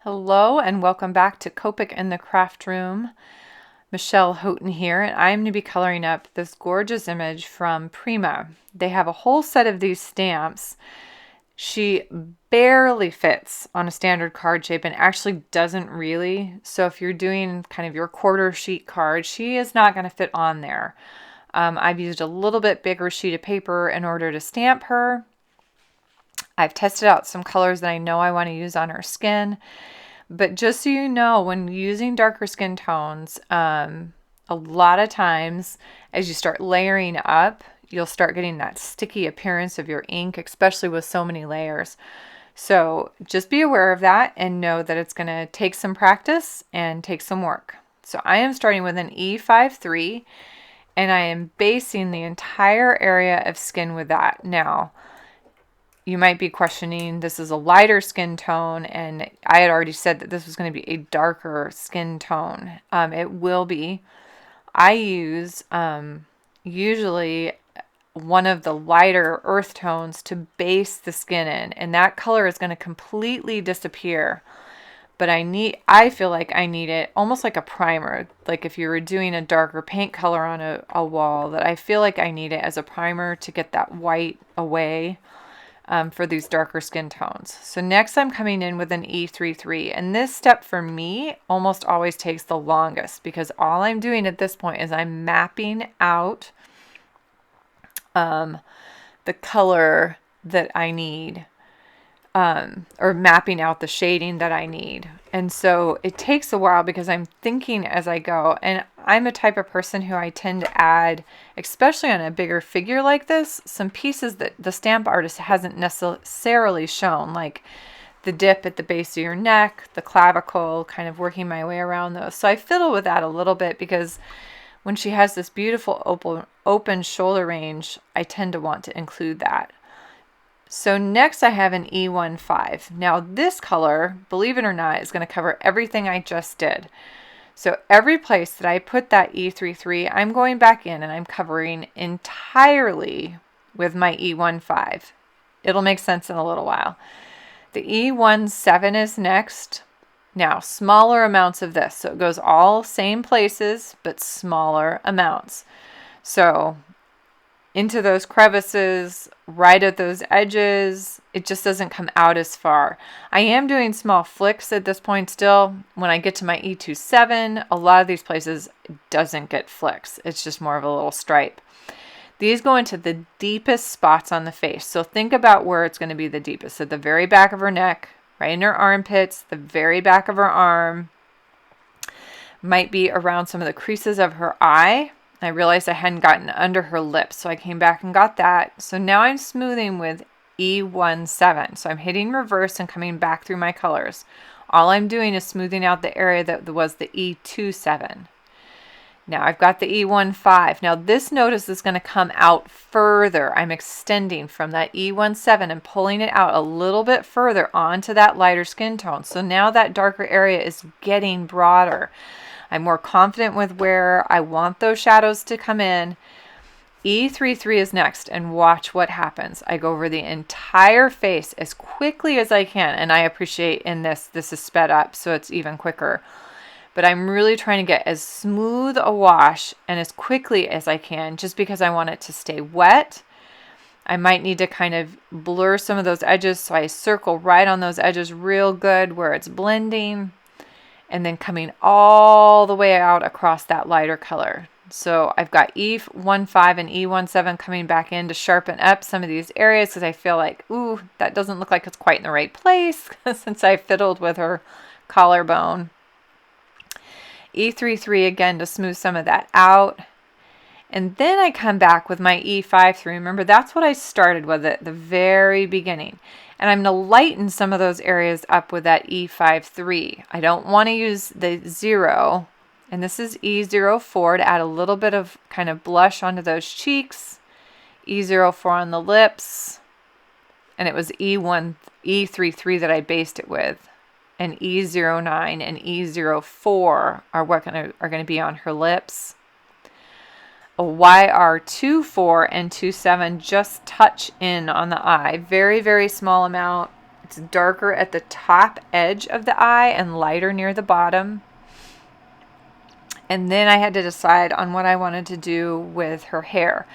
Hello and welcome back to Copic in the Craft Room. Michelle Houghton here, and I'm going to be coloring up this gorgeous image from Prima. They have a whole set of these stamps. She barely fits on a standard card shape and actually doesn't really. So if you're doing kind of your quarter sheet card, she is not going to fit on there. I've used a little bit bigger sheet of paper in order to stamp her. I've tested out some colors that I know I want to use on her skin. But just so you know, when using darker skin tones, a lot of times as you start layering up, you'll start getting that sticky appearance of your ink, especially with so many layers. So just be aware of that and know that it's going to take some practice and take some work. So I am starting with an E53 and I am basing the entire area of skin with that. Now, you might be questioning, this is a lighter skin tone, and I had already said that this was going to be a darker skin tone. It will be. I use usually one of the lighter earth tones to base the skin in, and that color is going to completely disappear. But I feel like I need it almost like a primer. Like if you were doing a darker paint color on a wall, that I feel like I need it as a primer to get that white away. For these darker skin tones. So next I'm coming in with an E33, and this step for me almost always takes the longest because all I'm doing at this point is I'm mapping out the color that I need, or mapping out the shading that I need. And so it takes a while because I'm thinking as I go, and I'm a type of person who I tend to add, especially on a bigger figure like this, some pieces that the stamp artist hasn't necessarily shown, like the dip at the base of your neck, the clavicle, kind of working my way around those. So I fiddle with that a little bit because when she has this beautiful open shoulder range, I tend to want to include that. So next I have an E15. Now this color, believe it or not, is going to cover everything I just did. So every place that I put that E33, I'm going back in and I'm covering entirely with my E15. It'll make sense in a little while. The E17 is next. Now, smaller amounts of this. So it goes all same places, but smaller amounts. So into those crevices, right at those edges, it just doesn't come out as far. I am doing small flicks at this point still. When I get to my E27, a lot of these places doesn't get flicks. It's just more of a little stripe. These go into the deepest spots on the face. So think about where it's going to be the deepest. At the very back of her neck, right in her armpits, the very back of her arm, might be around some of the creases of her eye. I realized I hadn't gotten under her lips, so I came back and got that. So now I'm smoothing with E17. So I'm hitting reverse and coming back through my colors. All I'm doing is smoothing out the area that was the E27. Now I've got the E15. Now this notice is going to come out further. I'm extending from that E17 and pulling it out a little bit further onto that lighter skin tone. So now that darker area is getting broader. I'm more confident with where I want those shadows to come in. E33 is next, and watch what happens. I go over the entire face as quickly as I can, and I appreciate in this is sped up, so it's even quicker. But I'm really trying to get as smooth a wash and as quickly as I can, just because I want it to stay wet. I might need to kind of blur some of those edges, so I circle right on those edges real good where it's blending. And then coming all the way out across that lighter color. So I've got E15 and E17 coming back in to sharpen up some of these areas because I feel like, ooh, that doesn't look like it's quite in the right place since I fiddled with her collarbone. E33 again to smooth some of that out. And then I come back with my E53. Remember, that's what I started with at the very beginning. And I'm going to lighten some of those areas up with that E53. I don't want to use the 0. And this is E04 to add a little bit of kind of blush onto those cheeks. E04 on the lips. And it was E33 that I based it with. And E09 and E04 are what are going to be on her lips. A YR24 and 27 just touch in on the eye. Very, very small amount. It's darker at the top edge of the eye and lighter near the bottom. And then I had to decide on what I wanted to do with her hair.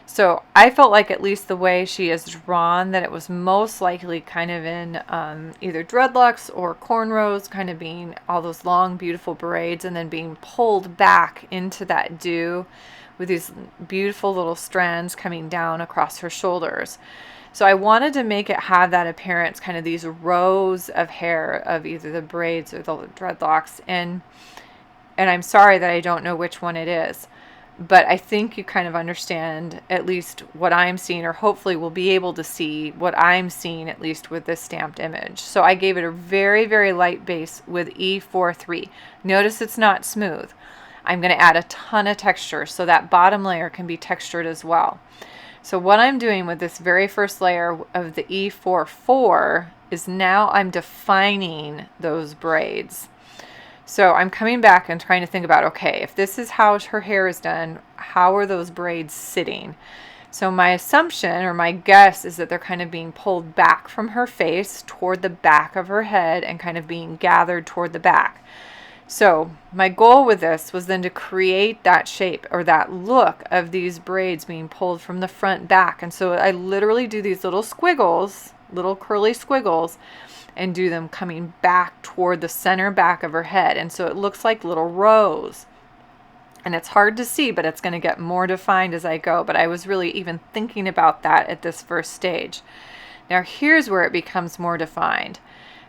So I felt like, at least the way she is drawn, that it was most likely kind of in either dreadlocks or cornrows, kind of being all those long, beautiful braids and then being pulled back into that dew with these beautiful little strands coming down across her shoulders. So I wanted to make it have that appearance, kind of these rows of hair of either the braids or the dreadlocks. And I'm sorry that I don't know which one it is, but I think you kind of understand at least what I'm seeing, or hopefully will be able to see what I'm seeing, at least with this stamped image. So I gave it a very, very light base with E43. Notice it's not smooth. I'm going to add a ton of texture so that bottom layer can be textured as well. So what I'm doing with this very first layer of the E44 is now I'm defining those braids. So I'm coming back and trying to think about, okay, if this is how her hair is done, how are those braids sitting? So my assumption, or my guess, is that they're kind of being pulled back from her face toward the back of her head and kind of being gathered toward the back. So my goal with this was then to create that shape, or that look of these braids being pulled from the front back. And so I literally do these little squiggles, little curly squiggles, and do them coming back toward the center back of her head. And so it looks like little rows. And it's hard to see, but it's going to get more defined as I go. But I was really even thinking about that at this first stage. Now here's where it becomes more defined.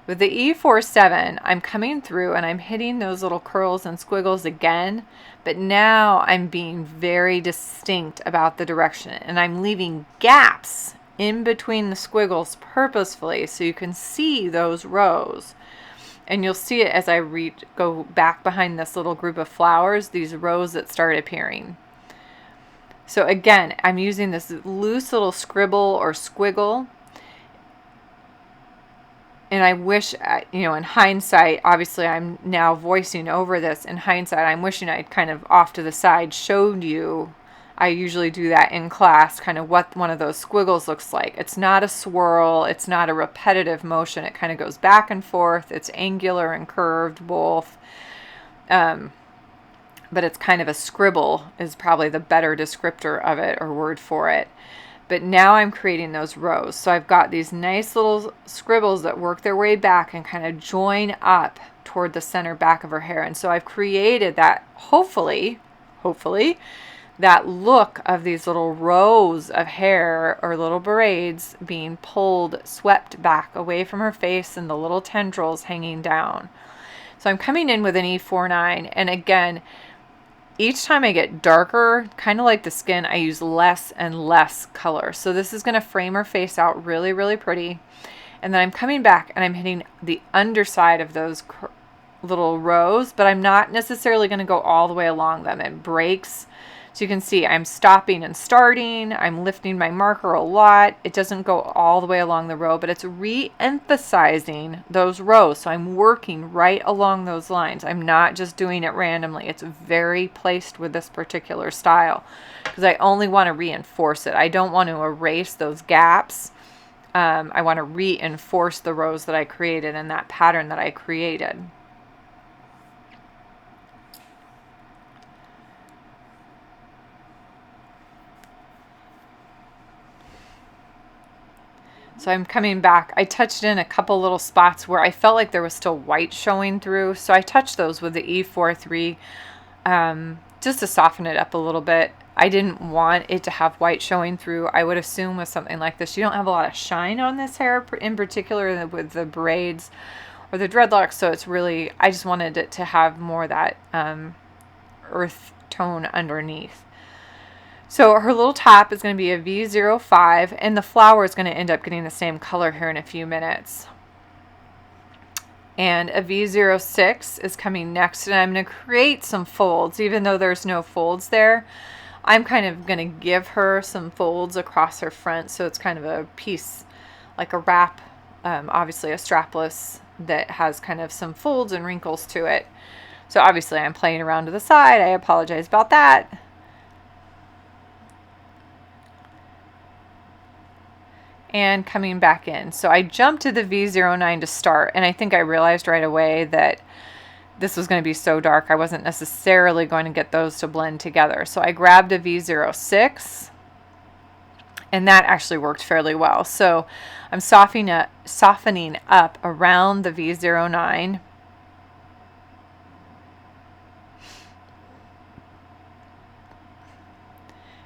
With the E47, I'm coming through and I'm hitting those little curls and squiggles again, but now I'm being very distinct about the direction, and I'm leaving gaps in between the squiggles purposefully so you can see those rows. And you'll see it as I go back behind this little group of flowers, these rows that start appearing. So again, I'm using this loose little scribble or squiggle. And I wish, in hindsight, obviously I'm now voicing over this. In hindsight, I'm wishing I'd kind of off to the side showed you. I usually do that in class, kind of what one of those squiggles looks like. It's not a swirl. It's not a repetitive motion. It kind of goes back and forth. It's angular and curved both. But it's kind of a scribble is probably the better descriptor of it, or word for it. But now I'm creating those rows. So I've got these nice little scribbles that work their way back and kind of join up toward the center back of her hair. And so I've created that, hopefully, that look of these little rows of hair or little braids being pulled, swept back away from her face, and the little tendrils hanging down. So I'm coming in with an E49, and again, each time I get darker, kind of like the skin, I use less and less color. So this is going to frame her face out really, really pretty. And then I'm coming back and I'm hitting the underside of those little rows, but I'm not necessarily going to go all the way along them. It breaks. So you can see I'm stopping and starting. I'm lifting my marker a lot. It doesn't go all the way along the row, but it's re-emphasizing those rows. So I'm working right along those lines. I'm not just doing it randomly. It's very placed with this particular style because I only want to reinforce it. I don't want to erase those gaps. I want to reinforce the rows that I created and that pattern that I created. So I'm coming back. I touched in a couple little spots where I felt like there was still white showing through. So I touched those with the E43 just to soften it up a little bit. I didn't want it to have white showing through. I would assume with something like this, you don't have a lot of shine on this hair, in particular with the braids or the dreadlocks. So it's really, I just wanted it to have more of that earth tone underneath. So her little top is going to be a V05, and the flower is going to end up getting the same color here in a few minutes. And a V06 is coming next, and I'm going to create some folds. Even though there's no folds there, I'm kind of going to give her some folds across her front, so it's kind of a piece, like a wrap, obviously a strapless that has kind of some folds and wrinkles to it. So obviously I'm playing around to the side. I apologize about that. and coming back in. So I jumped to the V09 to start, and I think I realized right away that this was going to be so dark I wasn't necessarily going to get those to blend together. So I grabbed a V06, and that actually worked fairly well. So I'm softening up around the V09.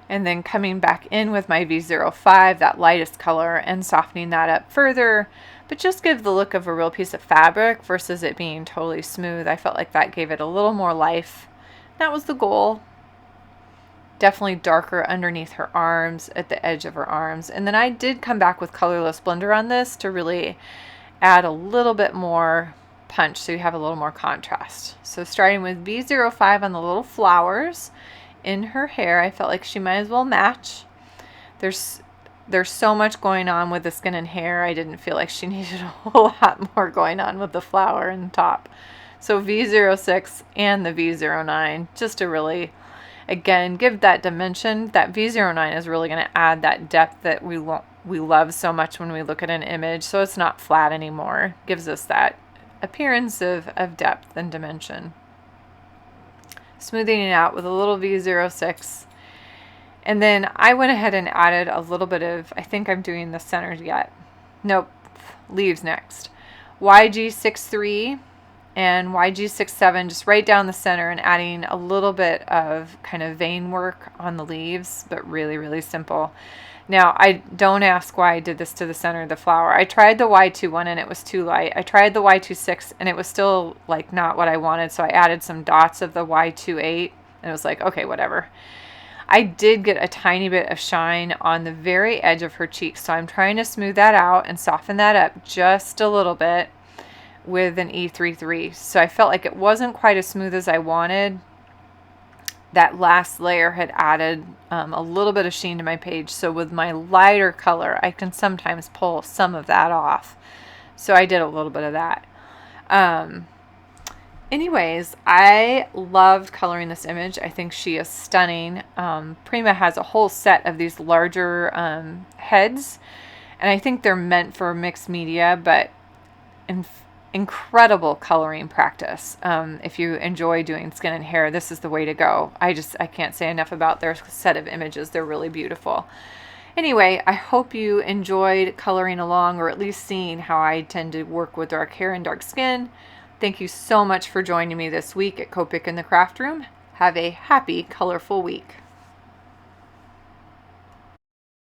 And then coming back in with my V05, that lightest color, and softening that up further, but just give the look of a real piece of fabric versus it being totally smooth. I felt like that gave it a little more life. That was the goal. Definitely darker underneath her arms, at the edge of her arms. And then I did come back with colorless blender on this to really add a little bit more punch so you have a little more contrast. So starting with V05 on the little flowers in her hair, I felt like she might as well match. There's so much going on with the skin and hair. I didn't feel like she needed a whole lot more going on with the flower and top. So V06 and the V09, just to really, again, give that dimension. That V09 is really going to add that depth that we love so much when we look at an image. So it's not flat anymore. Gives us that appearance of depth and dimension. Smoothing it out with a little V06. And then I went ahead and added a little bit of, I think I'm doing the centers yet. Nope, leaves next. YG63 and YG67, just right down the center, and adding a little bit of kind of vein work on the leaves, but really, really simple. Now, I don't ask why I did this to the center of the flower. I tried the Y21 and it was too light. I tried the Y26 and it was still like not what I wanted, so I added some dots of the Y28 and it was like, okay, whatever. I did get a tiny bit of shine on the very edge of her cheek, so I'm trying to smooth that out and soften that up just a little bit with an E33. So I felt like it wasn't quite as smooth as I wanted. That last layer had added a little bit of sheen to my page, so with my lighter color I can sometimes pull some of that off. So I did a little bit of that. Anyways, I loved coloring this image. I think she is stunning. Prima has a whole set of these larger heads, and I think they're meant for mixed media, but incredible coloring practice. If you enjoy doing skin and hair, this is the way to go. I can't say enough about their set of images. They're really beautiful. Anyway, I hope you enjoyed coloring along, or at least seeing how I tend to work with dark hair and dark skin. Thank you so much for joining me this week at Copic in the Craft Room. Have a happy, colorful week.